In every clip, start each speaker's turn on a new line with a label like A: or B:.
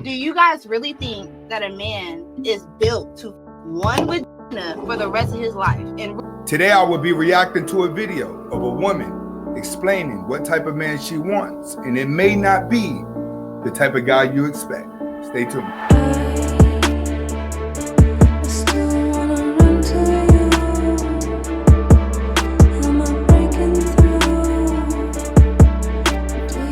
A: Do you guys really think that a man is built to one vagina for the rest of his life? And
B: today I will be reacting to a video of a woman explaining what type of man she wants, and it may not be the type of guy you expect. Stay tuned.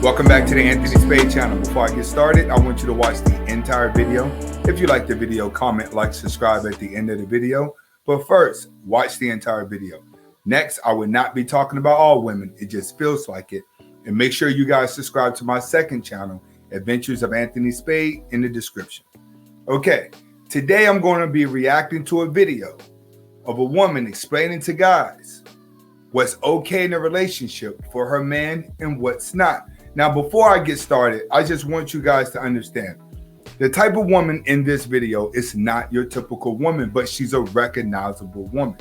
B: Welcome back to the Anthony Spade channel. Before I get started, I want you to watch the entire video. If you like the video, comment, like, subscribe at the end of the video. But first, watch the entire video. Next, I will not be talking about all women. It just feels like it. And make sure you guys subscribe to my second channel, Adventures of Anthony Spade, in the description. Okay, today I'm going to be reacting to a video of a woman explaining to guys what's okay in a relationship for her man and what's not. Now, before I get started, I just want you guys to understand the type of woman in this video is not your typical woman, but she's a recognizable woman.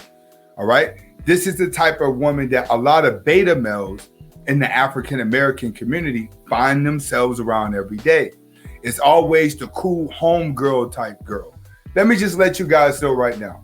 B: All right. This is the type of woman that a lot of beta males in the African-American community find themselves around every day. It's always the cool homegirl type girl. Let me just let you guys know right now.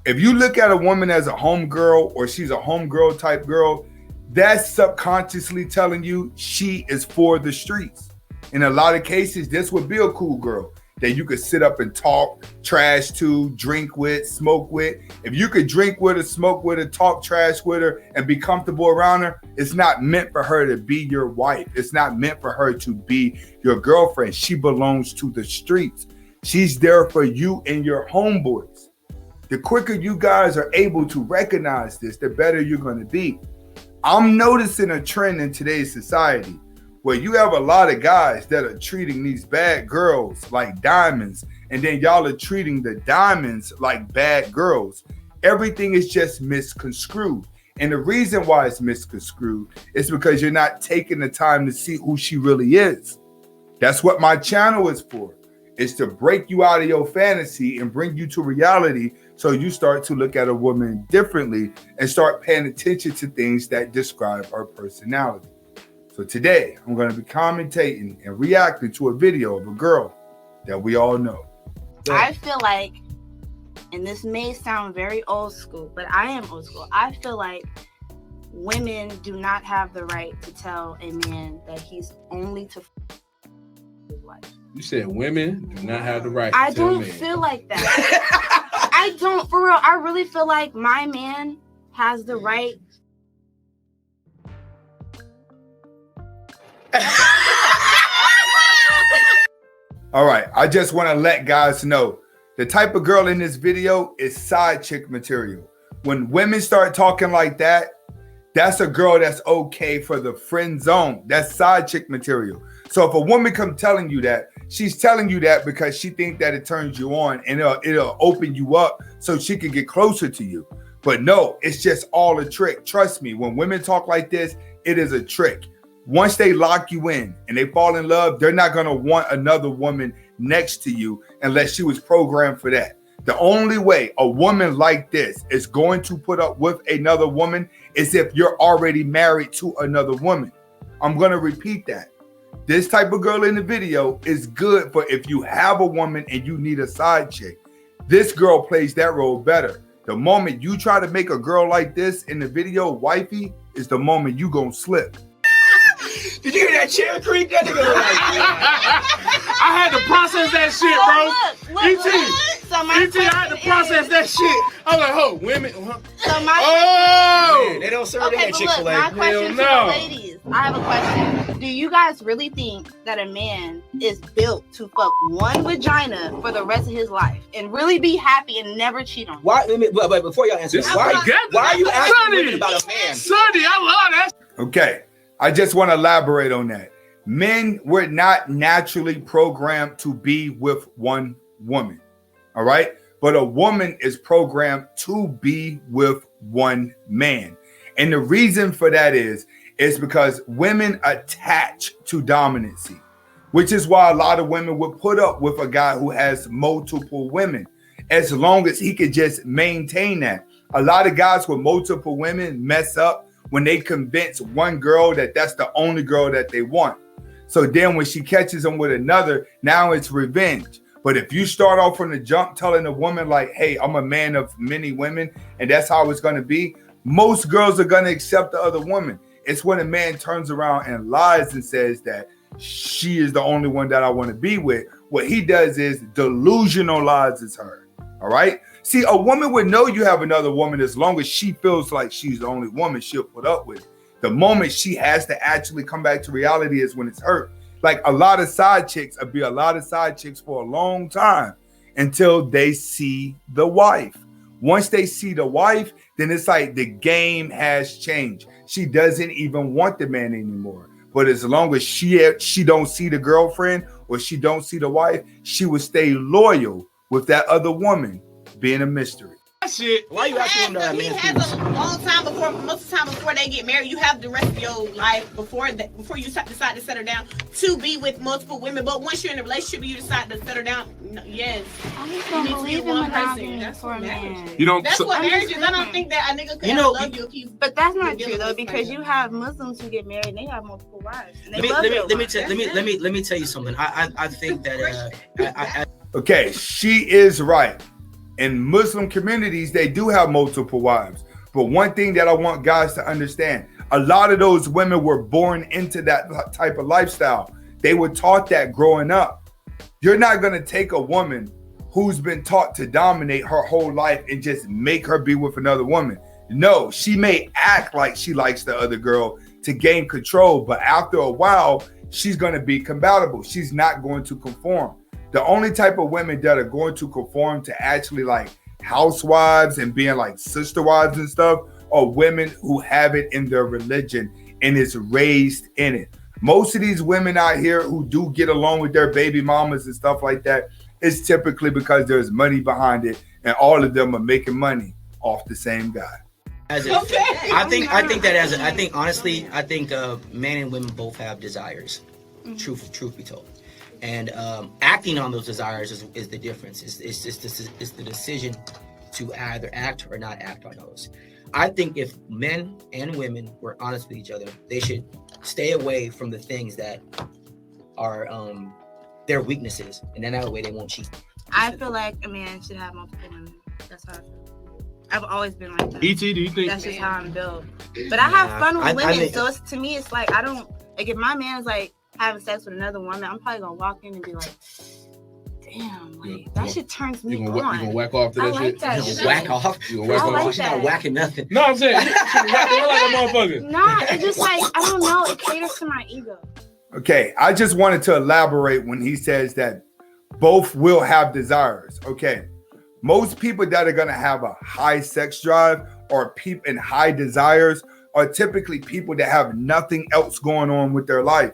B: If you look at a woman as a homegirl or she's a homegirl type girl, that's subconsciously telling you she is for the streets. In a lot of cases, this would be a cool girl that you could sit up and talk trash to, drink with, smoke with. If you could drink with her, smoke with her, talk trash with her, and be comfortable around her, it's not meant for her to be your wife. It's not meant for her to be your girlfriend. She belongs to the streets. She's there for you and your homeboys. The quicker you guys are able to recognize this, the better you're going to be. I'm noticing a trend in today's society where you have a lot of guys that are treating these bad girls like diamonds, and then y'all are treating the diamonds like bad girls. Everything is just misconstrued. And the reason why it's misconstrued is because you're not taking the time to see who she really is. That's what my channel is for. It's to break you out of your fantasy and bring you to reality, so you start to look at a woman differently and start paying attention to things that describe her personality. So today, I'm going to be commentating and reacting to a video of a girl that we all know.
A: I feel like, and this may sound very old school, but I am old school. I feel like women do not have the right to tell a man that he's only to his wife.
C: You said women do not have the right to
A: I
C: tell
A: don't
C: men.
A: feel like that. I don't, for real. I really feel like my man has the right.
B: All right, I just want to let guys know the type of girl in this video is side chick material. When women start talking like that, that's a girl that's okay for the friend zone. That's side chick material. So if a woman come telling you that, she's telling you that because she thinks that it turns you on and it'll open you up so she can get closer to you. But no, it's just all a trick. Trust me, when women talk like this, it is a trick. Once they lock you in and they fall in love, they're not going to want another woman next to you unless she was programmed for that. The only way a woman like this is going to put up with another woman is if you're already married to another woman. I'm going to repeat that. This type of girl in the video is good for if you have a woman and you need a side chick. This girl plays that role better. The moment you try to make a girl like this in the video wifey is the moment you gonna slip.
D: Did you hear that chair creak? That nigga was like,
C: I had to process that shit, bro.
A: Look, so my
C: E.T., I had to process that shit. I was like, oh, women.
A: So my
D: man, they don't serve that at
A: but
D: Chick-fil-A.
A: look, my question to
C: no.
A: the ladies. I have a question. Do you guys really think that a man is built to fuck one vagina for the rest of his life and really be happy and never cheat on you?
D: Why? But before y'all answer,
C: This
D: why are you asking
C: Sonny,
D: women about a man?
C: Sonny, I love that.
B: Okay, I just want to elaborate on that. Men were not naturally programmed to be with one woman, all right? But a woman is programmed to be with one man. And the reason for that is because women attach to dominancy, which is why a lot of women would put up with a guy who has multiple women, as long as he could just maintain that. A lot of guys with multiple women mess up when they convince one girl that that's the only girl that they want. So then when she catches him with another, now it's revenge. But if you start off from the jump telling a woman like, hey, I'm a man of many women, and that's how it's going to be, most girls are going to accept the other woman. It's when a man turns around and lies and says that she is the only one that I want to be with. What he does is delusionalizes her. All right. See, a woman would know you have another woman as long as she feels like she's the only woman, she'll put up with it. The moment she has to actually come back to reality is when it's hurt. Like a lot of side chicks will be a lot of side chicks for a long time until they see the wife. Once they see the wife, then it's like the game has changed. She doesn't even want the man anymore. But as long as she don't see the girlfriend or she don't see the wife, she will stay loyal with that other woman being a mystery.
C: Shit.
D: Why you asking him that,
E: He
D: man?
E: has a long time before, most of the time before they get married. You have the rest of your life before you decide to settle down to be with multiple women. But once you're in a relationship, you decide to settle down. No, yes,
A: I just
E: you
A: don't
E: need to
A: believe
E: be
A: in
E: one person.
A: monogamy
E: That's
A: for
E: what
A: a
E: marriage
A: man.
E: is.
C: You don't.
E: That's
C: So,
E: what
A: I'm
E: marriage
A: just
E: is. I don't
A: saying.
E: think that a nigga could
D: You know,
E: love you if he's.
A: But that's not
E: You're
A: true though,
E: dealing with
A: because you
E: somebody.
A: have Muslims who get married and they have multiple wives. And they
D: Let
A: love
D: me
A: their
D: let me
A: wives.
D: let me tell you something. I think that
B: Okay, she is right. In Muslim communities, they do have multiple wives. But one thing that I want guys to understand, a lot of those women were born into that type of lifestyle. They were taught that growing up. You're not going to take a woman who's been taught to dominate her whole life and just make her be with another woman. No, she may act like she likes the other girl to gain control, but after a while, she's going to be compatible. She's not going to conform. The only type of women that are going to conform to actually like housewives and being like sister wives and stuff are women who have it in their religion and is raised in it. Most of these women out here who do get along with their baby mamas and stuff like that, it's typically because there's money behind it and all of them are making money off the same guy.
D: I think honestly, men and women both have desires. Truth be told. And acting on those desires is the difference. It's the decision to either act or not act on those. I think if men and women were honest with each other, they should stay away from the things that are their weaknesses, and then that way they won't cheat.
A: I feel like a man should have multiple women. That's how I feel. I've always been like that.
C: E.T., do you think?
A: That's just how I'm built. But I have fun with
D: I
A: women,
D: think-
A: so to me, it's like I don't like if my man's like having sex with another woman, I'm probably gonna walk in and be like, damn, like that shit turns me
C: You
A: on.
C: gonna whack off to
A: I
C: that
A: like
C: shit?
A: that
D: You
A: shit.
D: know, whack off.
C: You gonna whack
A: I
C: off?
A: like
D: She's not
A: that.
D: whacking nothing.
C: No, I'm saying you whack her like a motherfucker.
A: Nah, it's just like I don't know. It caters to my ego.
B: Okay, I just wanted to elaborate when he says that both will have desires. Okay, most people that are going to have a high sex drive or people in high desires are typically people that have nothing else going on with their life.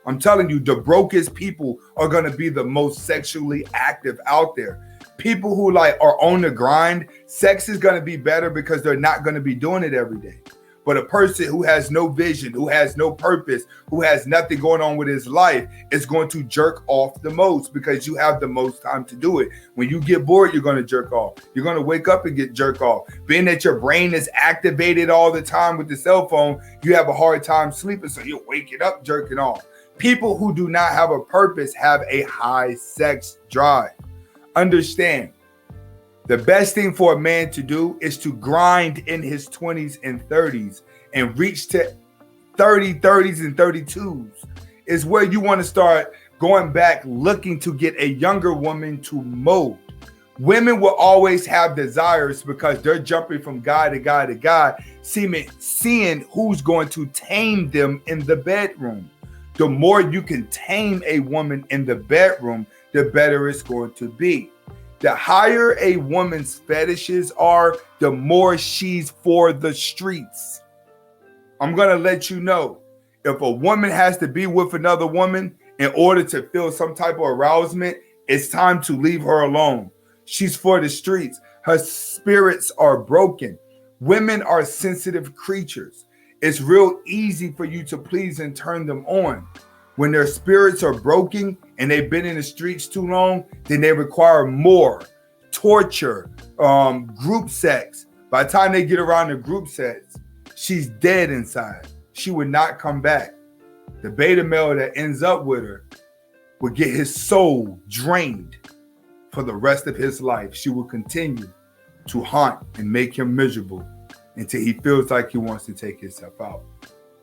B: I'm telling you, the brokest people are going to be the most sexually active out there. People who like are on the grind, sex is going to be better because they're not going to be doing it every day. But a person who has no vision, who has no purpose, who has nothing going on with his life is going to jerk off the most because you have the most time to do it. When you get bored, you're going to jerk off. You're going to wake up and get jerk off. Being that your brain is activated all the time with the cell phone, you have a hard time sleeping, so you're waking up jerking off. People who do not have a purpose have a high sex drive. Understand. The best thing for a man to do is to grind in his 20s and 30s and reach to 30s and 32s is where you want to start going back looking to get a younger woman to mold. Women will always have desires because they're jumping from guy to guy to guy, seeing who's going to tame them in the bedroom. The more you can tame a woman in the bedroom, the better it's going to be. The higher a woman's fetishes are, the more she's for the streets. I'm going to let you know, if a woman has to be with another woman in order to feel some type of arousement, it's time to leave her alone. She's for the streets. Her spirits are broken. Women are sensitive creatures. It's real easy for you to please and turn them on. When their spirits are broken and they've been in the streets too long, then they require more torture, group sex. By the time they get around to group sex, she's dead inside. She would not come back. the beta male that ends up with her will get his soul drained for the rest of his life. She will continue to haunt and make him miserable until he feels like he wants to take himself out.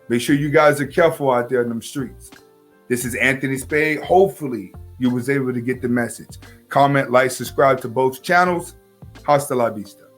B: Make sure you guys are careful out there in them streets. This is Anthony Spade. Hopefully you was able to get the message. Comment, like, subscribe to both channels. Hasta la vista.